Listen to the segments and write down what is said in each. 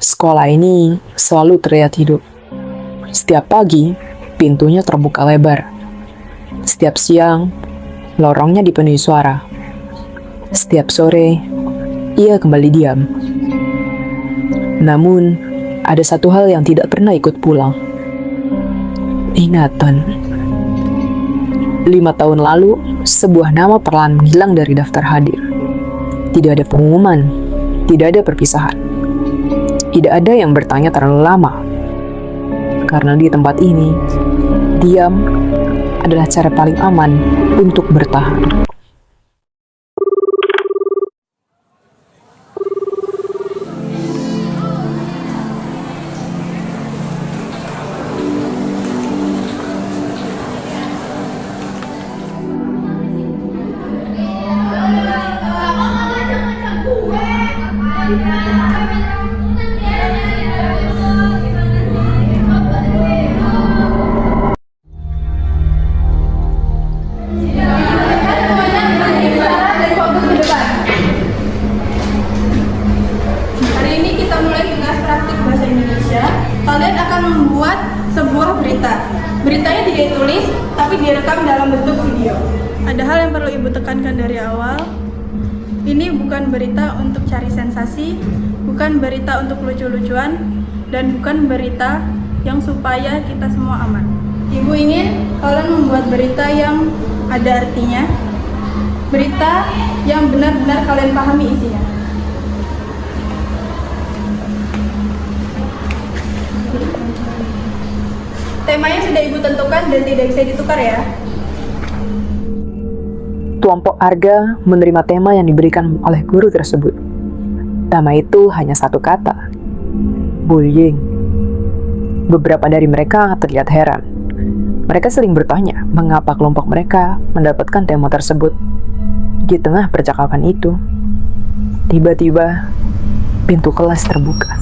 Sekolah ini selalu terlihat hidup. Setiap pagi, pintunya terbuka lebar. Setiap siang, lorongnya dipenuhi suara. Setiap sore, ia kembali diam. Namun, ada satu hal yang tidak pernah ikut pulang. Ingatan. 5 tahun lalu, sebuah nama perlahan menghilang dari daftar hadir. Tidak ada pengumuman, tidak ada perpisahan. Tidak ada yang bertanya terlalu lama. Karena di tempat ini, diam adalah cara paling aman untuk bertahan. Hari ini kita mulai tugas praktik bahasa Indonesia. Kalian akan membuat sebuah berita. Beritanya tidak ditulis, tapi direkam dalam bentuk video. Ada hal yang perlu Ibu tekankan dari awal. Ini bukan berita untuk cari sensasi, bukan berita untuk lucu-lucuan, dan bukan berita yang supaya kita semua aman. Ibu ingin kalian membuat berita yang ada artinya, berita yang benar-benar kalian pahami isinya. Temanya sudah Ibu tentukan dan tidak bisa ditukar ya. Tuan Pok Arga menerima tema yang diberikan oleh guru tersebut. Nama itu hanya satu kata, bullying. Beberapa dari mereka terlihat heran. Mereka sering bertanya mengapa kelompok mereka mendapatkan tema tersebut. Di tengah percakapan itu, tiba-tiba pintu kelas terbuka.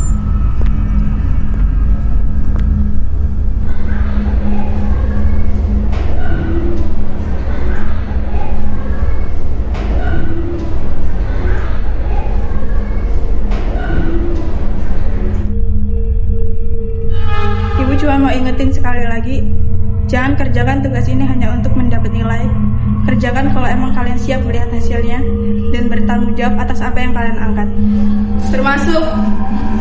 Ibu cuma mau ingetin sekali lagi, jangan kerjakan tugas ini hanya untuk mendapat nilai. Kerjakan kalau emang kalian siap melihat hasilnya dan bertanggung jawab atas apa yang kalian angkat. Termasuk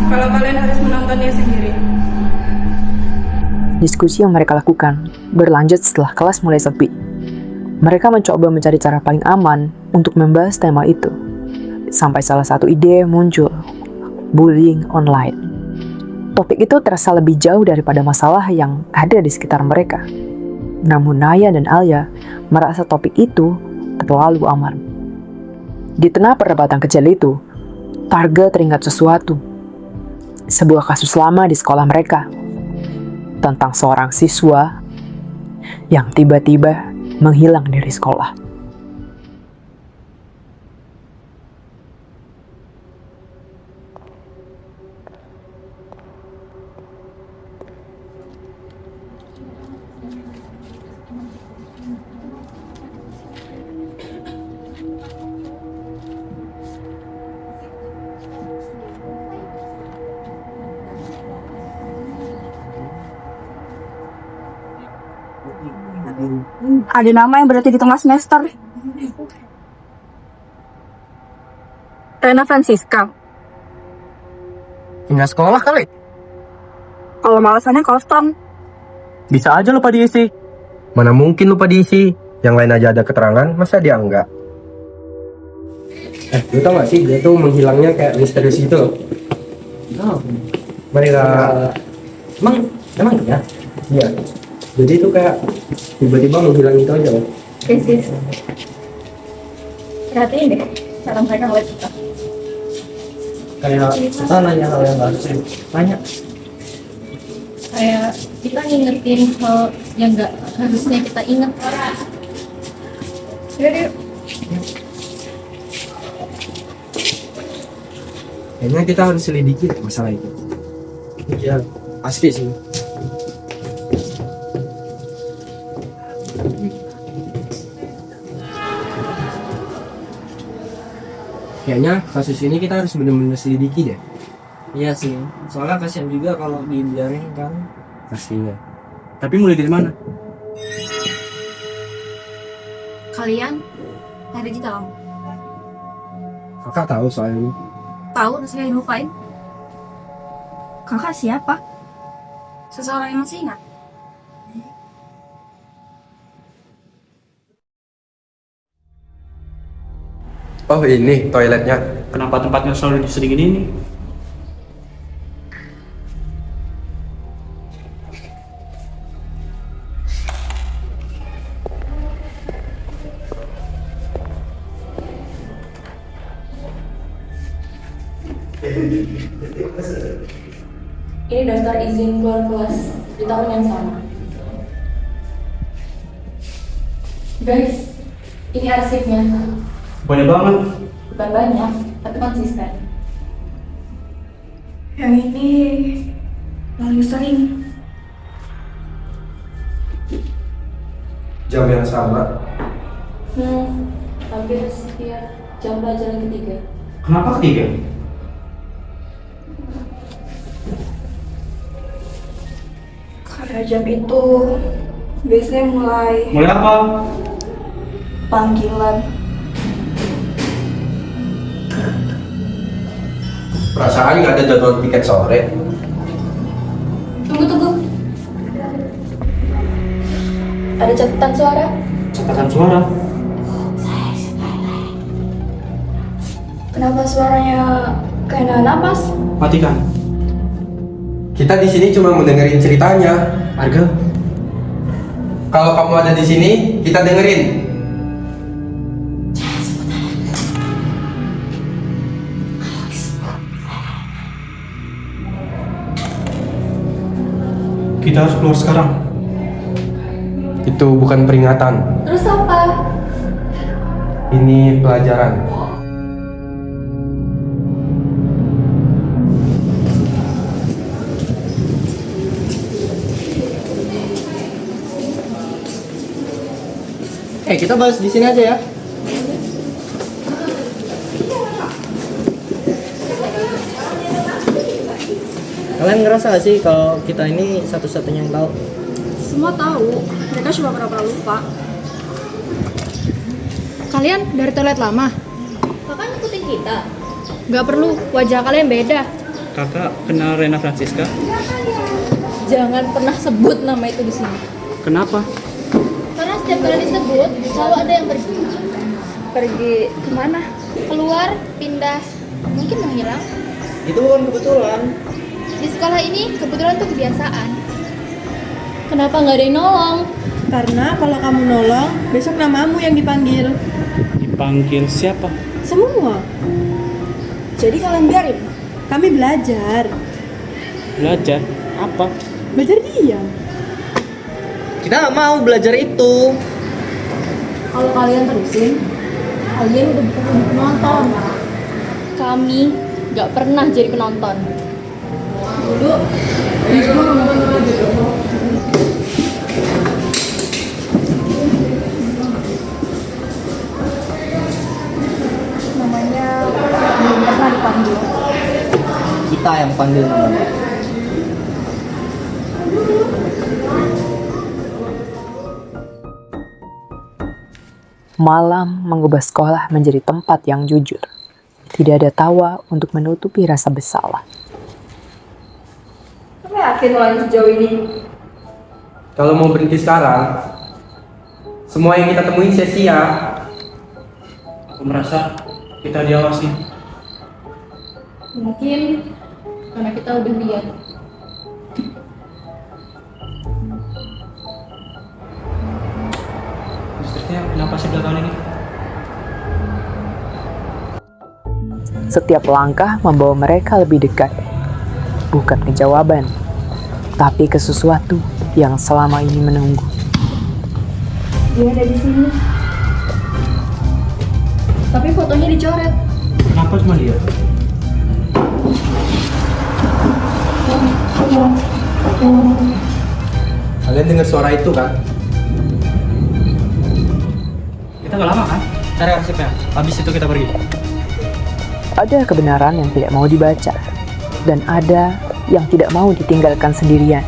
kalau kalian harus menontonnya sendiri. Diskusi yang mereka lakukan berlanjut setelah kelas mulai sepi. Mereka mencoba mencari cara paling aman untuk membahas tema itu. Sampai salah satu ide muncul, bullying online. Topik itu terasa lebih jauh daripada masalah yang ada di sekitar mereka. Namun Naya dan Alia merasa topik itu terlalu aman. Di tengah perdebatan kecil itu, Targa teringat sesuatu. Sebuah kasus lama di sekolah mereka. Tentang seorang siswa yang tiba-tiba menghilang dari sekolah. Ada nama yang berarti di tengah semester. Rena Francisca. Pindah sekolah kali? Kalau malasannya kosong. Bisa aja lupa diisi. Mana mungkin lupa diisi? Yang lain aja ada keterangan, masa dia enggak? Lu tau gak sih, dia tuh menghilangnya kayak misterius gitu loh. Oh, Mereka, emang iya? iya. Jadi itu kayak tiba-tiba menghilang itu aja loh. Krisis. Perhatiin deh cara mereka ngeliat kita. Kayak kita nanya hal yang gak harus tanya. Kayak kita ngingetin hal yang nggak harusnya kita ingat. Jadi Kayaknya kita harus selidiki deh masalah itu. Iya, pasti sih. Kayaknya kasus ini kita harus benar-benar selidiki deh. Iya sih, soalnya kasihan juga kalau dibiarin kan. Kasihan. Tapi mulai dari mana? Kalian ada di dalam. Kakak tahu soal ini. Tahu rasanya dilupain? Kakak siapa? Seseorang yang masih ingat. Oh ini toiletnya. Kenapa tempatnya selalu diseringin ini? Ini daftar izin keluar kelas di tahun yang sama. Guys, ini arsipnya. Banyak banget. Bukan banyak, tapi konsisten. Yang ini paling sering. Jam yang sama. Hampir setiap jam pelajaran ketiga. Kenapa ketiga? Karena jam itu biasanya mulai Mulai apa? panggilan. Perasaan nggak ada jadwal tiket sore. Tunggu. Ada catatan suara? Catatan suara. Kenapa suaranya kayak nahan napas? Matikan. Kita di sini cuma mendengarin ceritanya. Harga. Kalau kamu ada di sini, kita dengerin. Kita harus keluar sekarang. Itu bukan peringatan. Terus apa? Ini pelajaran. Kita bahas di sini aja ya. Kalian ngerasa gak sih kalau kita ini satu-satunya yang tahu? Semua tahu, mereka cuma pura-pura lupa. Kalian dari toilet lama? Kakak ngikutin kita. Gak perlu, wajah kalian beda. Kakak kenal Rena Francisca? Jangan pernah sebut nama itu di sini. Kenapa? Karena setiap kali disebut, selalu ada yang pergi. Pergi kemana? Keluar, pindah, mungkin menghilang. Itu bukan kebetulan. Di sekolah ini kebetulan tuh kebiasaan. Kenapa nggak ada yang nolong? Karena kalau kamu nolong, besok namamu yang dipanggil. Dipanggil siapa? Semua. Jadi kalian biarin. Kami belajar. Belajar? Apa? Belajar diam. Kita nggak mau belajar itu. Kalau kalian terusin, kalian udah bukan penonton. Kami nggak pernah jadi penonton. Dulu, Namanya belum pernah dipanggil. Kita yang panggil namanya. Malam mengubah sekolah menjadi tempat yang jujur. Tidak ada tawa untuk menutupi rasa bersalah. Kamu yakin lanjut sejauh ini? Kalau mau berhenti sekarang, semua yang kita temuin sia-sia. Aku merasa kita diawasi. Mungkin karena kita udah lihat. Listriknya kenapa sih belakangan ini? Setiap langkah membawa mereka lebih dekat. Bukan ke jawaban, tapi ke sesuatu yang selama ini menunggu. Dia ada di sini. Tapi fotonya dicoret. Kenapa cuma dia? Kalian dengar suara itu kan? Kita nggak lama kan? Cari arsipnya. Habis itu kita pergi. Ada kebenaran yang tidak mau dibaca, dan ada yang tidak mau ditinggalkan sendirian.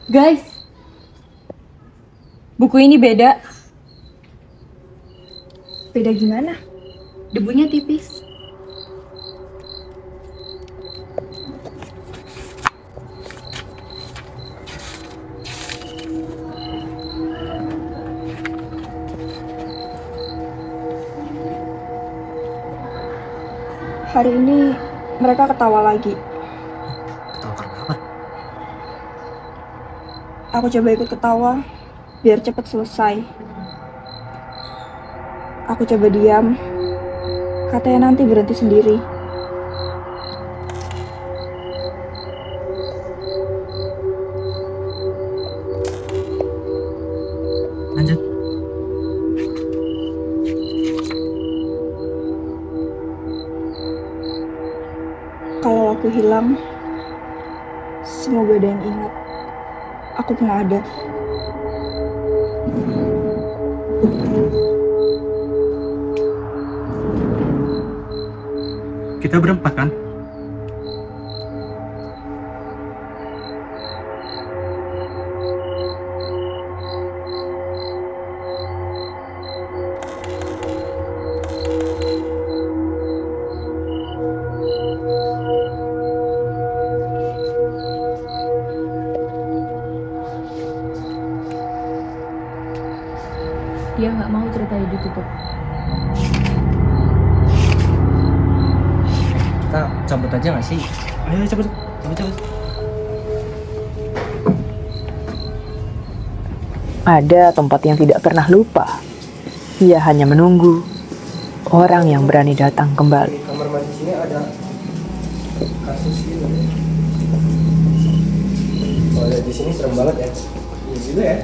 Guys, buku ini beda. Beda gimana? Debunya tipis. Hari ini mereka ketawa lagi. Ketawa karena apa? Aku coba ikut ketawa biar cepat selesai. Aku coba diam. Katanya nanti berhenti sendiri. Lanjut. Kalau aku hilang, semoga ada yang ingat. Aku pernah ada. Kita berempat kan? Dia nggak mau ceritanya ditutup. Kita cabut aja nggak sih? Ayo cepet, cepet. Ada tempat yang tidak pernah lupa. Ia hanya menunggu orang yang berani datang kembali. Kamar mandi sini ada kasus ini. Soalnya di sini serem banget ya. Iya juga ya.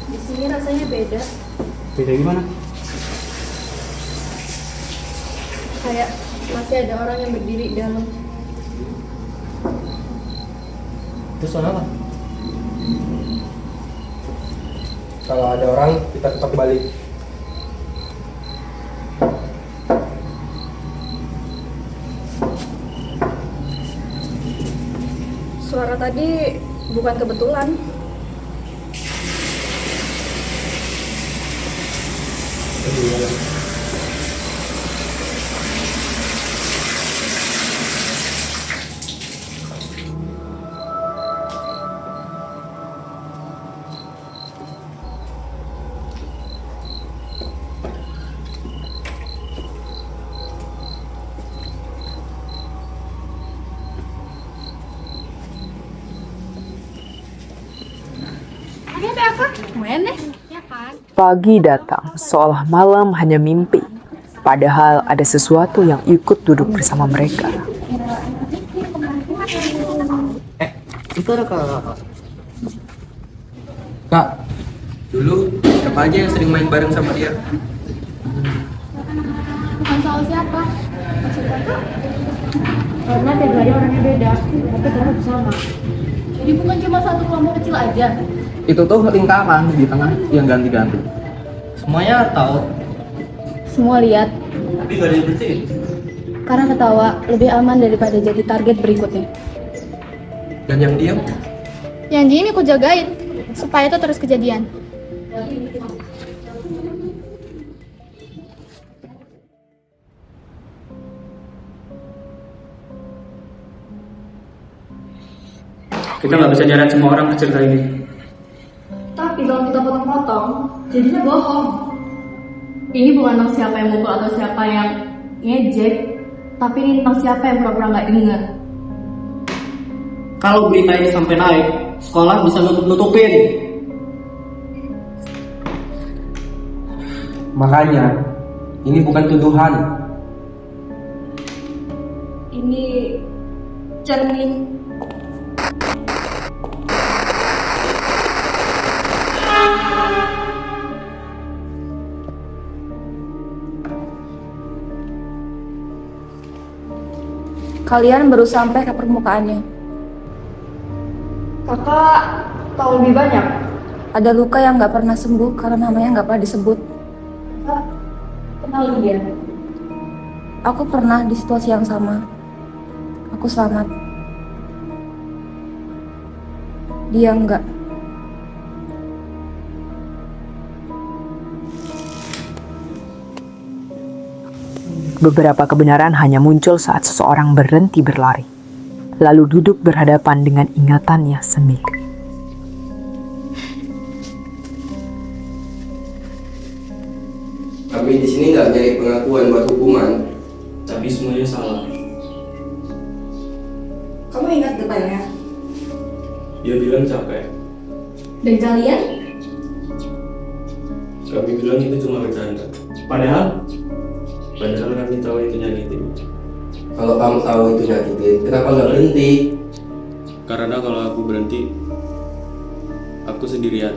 Di sini rasanya beda. Beda gimana? Kayak masih ada orang yang berdiri di dalam. Itu soal apa? Kalau ada orang kita tetap balik. Suara tadi bukan kebetulan. Pagi datang seolah malam hanya mimpi. Padahal ada sesuatu yang ikut duduk bersama mereka. Itu ada kak. Kak, Dulu siapa aja yang sering main bareng sama dia? Bukan soal siapa. Karena tiap hari orangnya beda, tapi tetap sama. Jadi bukan cuma satu kelompok kecil aja. Itu tuh lingkaran di tengah yang ganti-ganti. semuanya tahu. Semua lihat. Tapi gak ada yang bersihin. Karena ketawa lebih aman daripada jadi target berikutnya. Dan yang diam? Yang di ini aku jagain supaya itu terus kejadian. Kita nggak bisa nyeret semua orang kecil kayak ini. Tapi kalau kita potong-potong, jadinya bohong. Ini bukan tentang siapa yang mukul atau siapa yang Ngejek, tapi ini tentang siapa yang pura-pura nggak dengar. Kalau berita ini sampai naik, sekolah bisa nutup-nutupin. Makanya, ini bukan tuduhan. Ini cermin. Kalian baru sampai ke permukaannya. Kakak tahu lebih banyak. Ada luka yang nggak pernah sembuh karena namanya nggak pernah disebut. Kak, kenal dia. Aku pernah di situasi yang sama. Aku selamat. Dia enggak. Beberapa kebenaran hanya muncul saat seseorang berhenti berlari, lalu duduk berhadapan dengan ingatannya sendiri. Kami di sini nggak nyari pengakuan buat hukuman. Tapi semuanya salah. Kamu ingat detailnya? Dia bilang capek. Dan kalian? Kami bilang itu cuma bercanda. Padahal kami tahu itu nyakitin. Kalau kamu tahu itu nyakitin, kenapa nggak berhenti? Karena kalau aku berhenti, aku sendirian.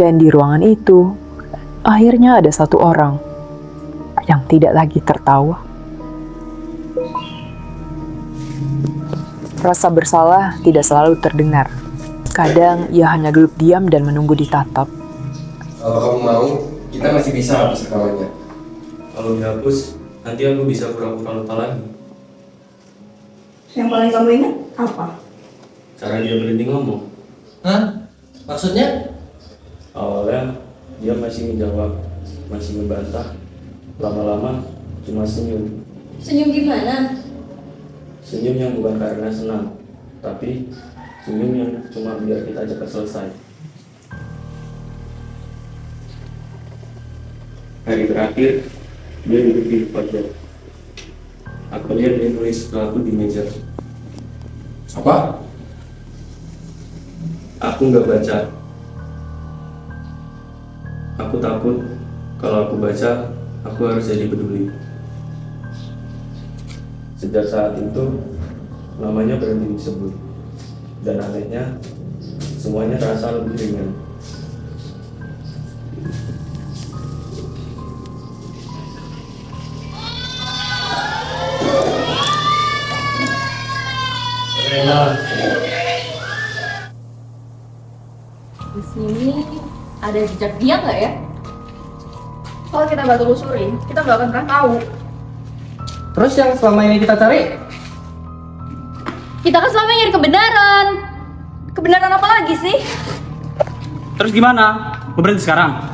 Dan di ruangan itu, akhirnya ada satu orang yang tidak lagi tertawa. Rasa bersalah tidak selalu terdengar. Kadang ia hanya duduk diam dan menunggu ditatap. Kalau kamu mau, kita masih bisa hapus rekamannya. Kalau dihapus, nanti aku bisa pura-pura lupa lagi. Yang paling kamu ingat apa? Cara dia berhenti ngomong. Hah? Maksudnya? Awalnya dia masih menjawab, masih membantah. Lama-lama cuma senyum. Senyum gimana? Senyum yang bukan karena senang, tapi senyum yang cuma biar kita cepat selesai. Hari terakhir, dia duduk di depan bed. Aku lihat dia nulis sesuatu di meja. Apa? Aku nggak baca. Aku takut kalau aku baca, aku harus jadi peduli. Sejak saat itu, namanya berhenti disebut. Dan anehnya, semuanya terasa lebih ringan. Di sini ada jejak dia nggak ya? Kalau kita nggak telusurin, kita nggak akan pernah tahu. Terus yang selama ini kita cari? Kita kan selama nyari kebenaran. Kebenaran apa lagi sih? Terus gimana? Mau berhenti sekarang?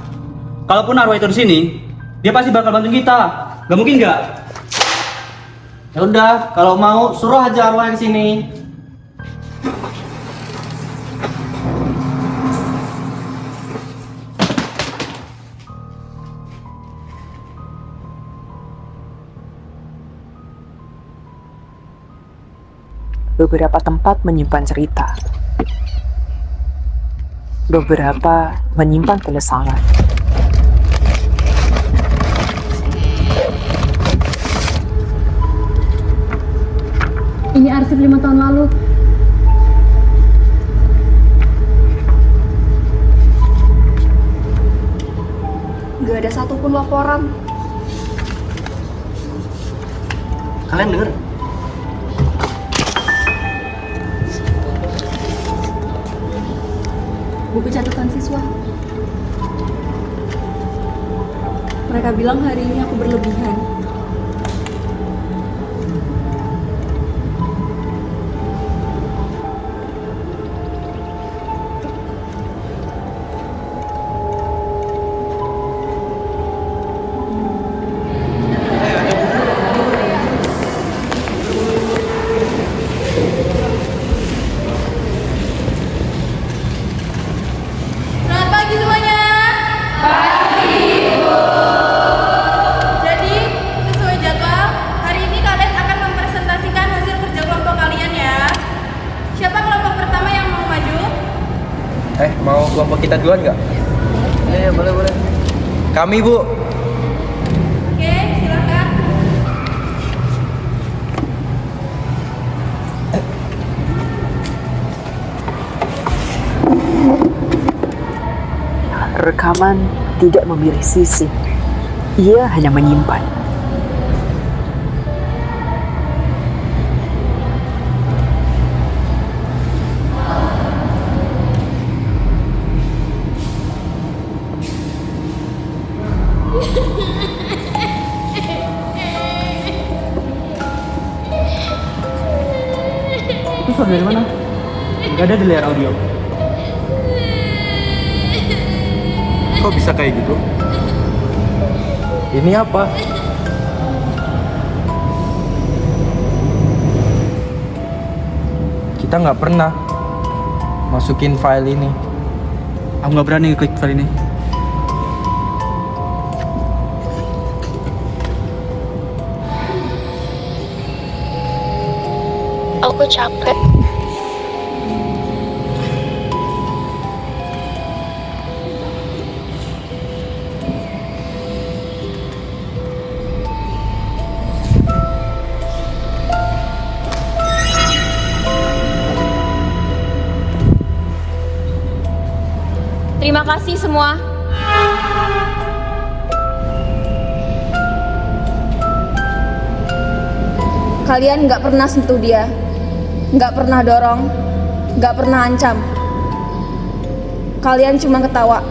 Kalaupun arwah itu di sini, dia pasti bakal bantu kita. Gak mungkin nggak? Ya udah, kalau mau suruh aja arwah ke sini. Beberapa tempat menyimpan cerita. Beberapa menyimpan penyesalan. Ini arsip 5 tahun lalu. Nggak ada satupun laporan. Kalian denger? Buku catatan siswa. Mereka bilang hari ini aku berlebihan. Selamat pagi semuanya. Pagi, Bu. Mau kelompok kita duluan nggak? Iya, boleh. Kami, Bu. Oke, silakan. Rekaman tidak memilih sisi. Ia hanya menyimpan. Itu suara dari mana? Gak ada di layar audio. Kok bisa kayak gitu? Ini apa? Kita nggak pernah masukin file ini. Aku nggak berani klik file ini. Aku capek. Terima kasih semua. Kalian nggak pernah sentuh dia, nggak pernah dorong, nggak pernah ancam. Kalian cuma ketawa.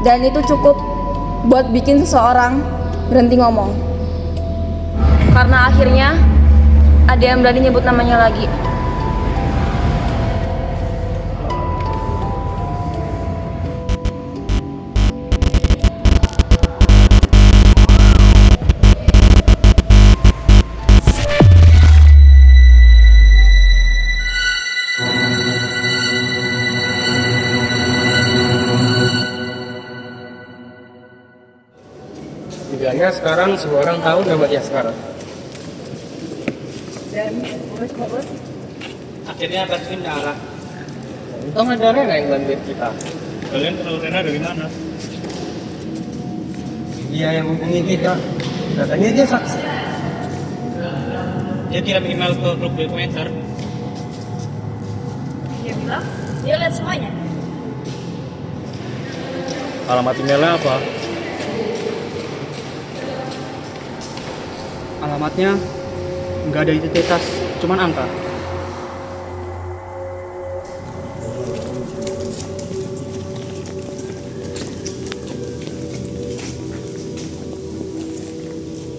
Dan itu cukup buat bikin seseorang berhenti ngomong. Karena akhirnya ada yang berani nyebut namanya lagi. Setidaknya sekarang semua orang tahu nama dia sekarang. Akhirnya bantuin Dara. Untung ada Rena yang bantuin kita. Kalian kenal Rena dari mana? Dia yang hubungi kita. Katanya dia saksi. Dia kirim email ke grup dokumenter. Dia bilang, dia lihat semuanya. Alamat emailnya apa? Alamatnya nggak ada identitas, cuman angka.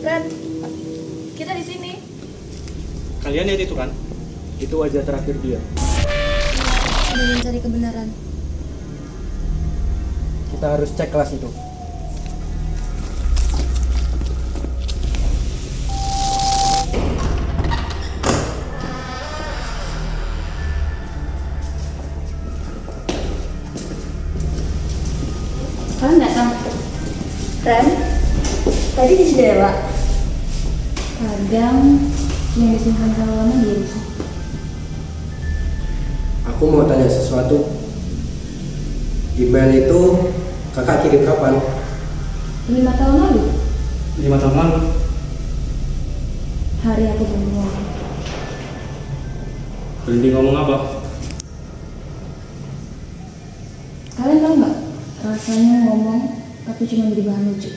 Ren, kita di sini. Kalian lihat itu kan? Itu wajah terakhir dia. Udah mencari kebenaran. Kita harus cek kelas itu. Kalian datang. Ren, tadi di jendela. Kadang yang disimpan terlalu lama dia bisa. Aku mau tanya sesuatu. Email itu kakak kirim kapan? 5 tahun lalu, 5 tahun lalu. hari aku berumur. Berhenti ngomong apa? Kalian tahu nggak rasanya ngomong tapi cuma jadi bahan lucu?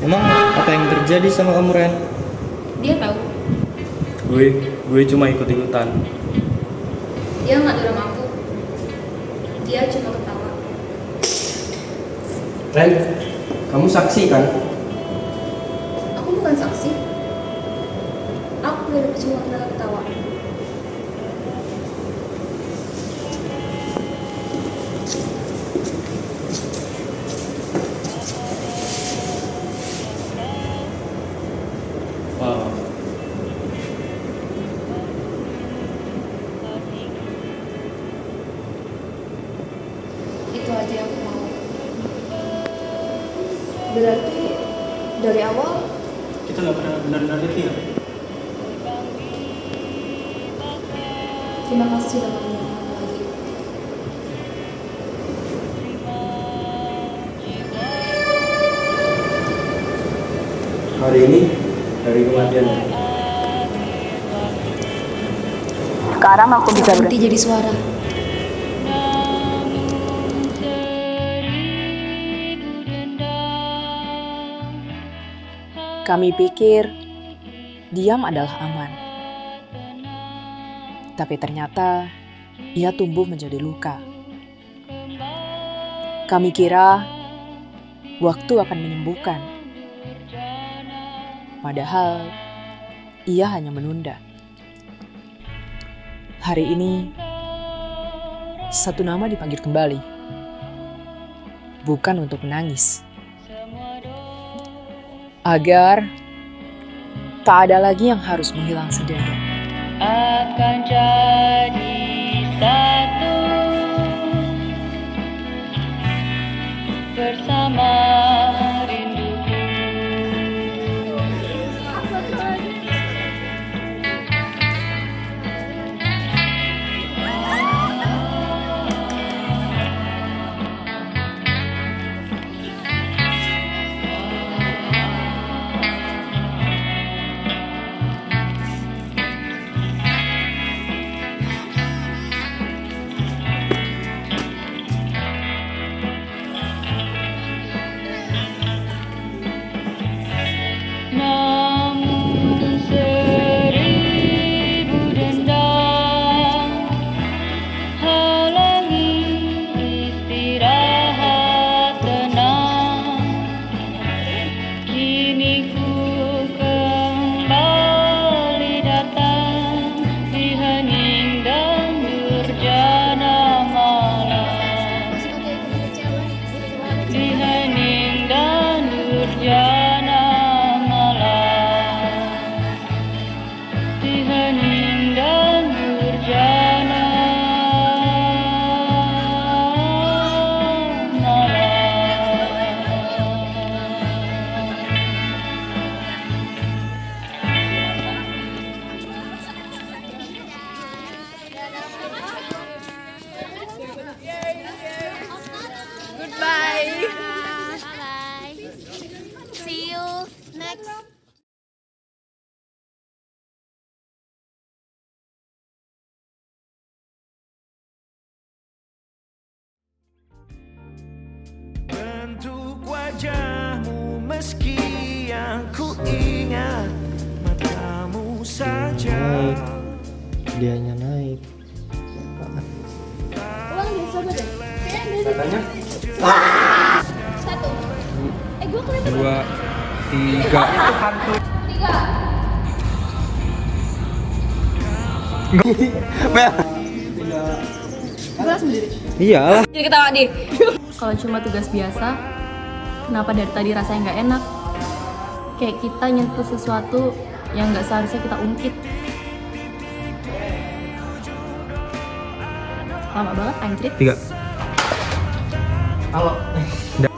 Emang apa yang terjadi sama kamu, Ren? Dia tahu. Gue cuma ikut-ikutan. Dia nggak dorong aku. Dia cuma ketawa. Ren, kamu saksi kan? Aku bukan saksi. Aku cuma pernah ketawa. Wow. Itu aja yang aku mau. Berarti dari awal Kita nggak pernah benar-benar ngerti ya. Terima kasih sudah mendengarkan. Hari ini hari kematiannya. Sekarang aku bisa Berhenti jadi suara. Kami pikir diam adalah aman. Tapi ternyata ia tumbuh menjadi luka. Kami kira waktu akan menyembuhkan. Padahal ia hanya menunda. Hari ini satu nama dipanggil kembali. Bukan untuk menangis. Agar tak ada lagi yang harus menghilang sedada. Akan jadi satu bersama rinduku. Namun seribu dendam halangi istirahat tenang. Kini ku kembali datang di hening dan durjana malam. Di hening dan durjana hening dan durjana Bye. See you next. Bentuk wajahmu meski yang ku ingat matamu saja. Dianya naik. Ulang deh, coba deh. Katanya Satu. Gue kelihatan 2, 3. tiga. Iyalah. Jadi ketawa deh. Kalau cuma tugas biasa, kenapa dari tadi rasanya nggak enak? Kayak kita nyentuh sesuatu yang nggak seharusnya kita ungkit. Lama banget anjrit. 3. Halo. 1.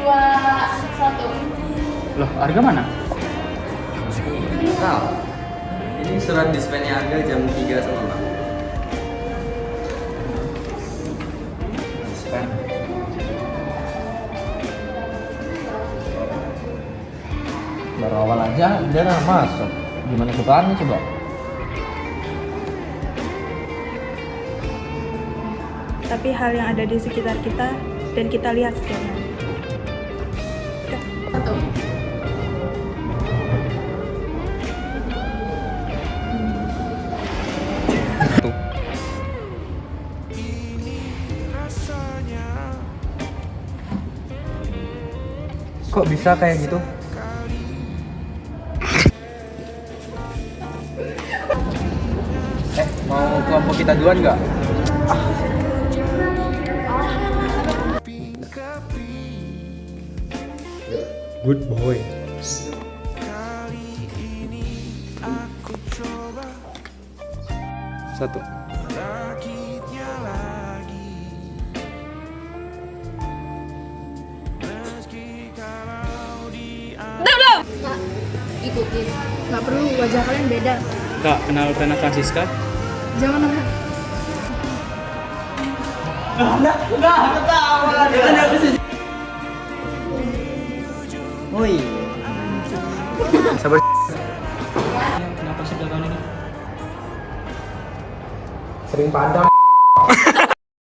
Dua, satu. Loh, Arga mana? Tahu. Ini surat dispennya Arga jam 3 sama Bang. Dispen. Baru awal aja dia udah masuk. Gimana kebarannya coba? Tapi hal yang ada di sekitar kita dan kita lihat setiap hari. Satu. Kok bisa kayak gitu? Mau kelompok kita duluan nggak? Good boy. Satu. ikutin. Nggak perlu, wajah kalian beda. Kak, kenal Rena Francisca? Jangan nama. Woi. Sabar. Kenapa sih belakangan ini? Sering padam.